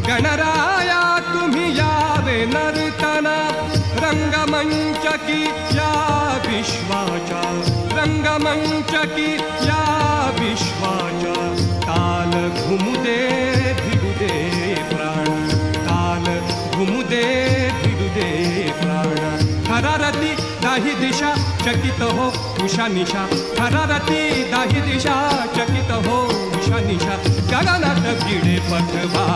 गणराया तुम्ही यावे नर्तना रंगमंच की या विश्वाचा रंगमंचकी या विश्वाचा ताल घुमुदे भिडुदे प्राण ताल घुमुदे भिडुदे प्राण थरारती दाही दिशा चकित हो उषा निशा थरारती दाही दिशा चकित हो उषा निशा गगनात भिडे पथवा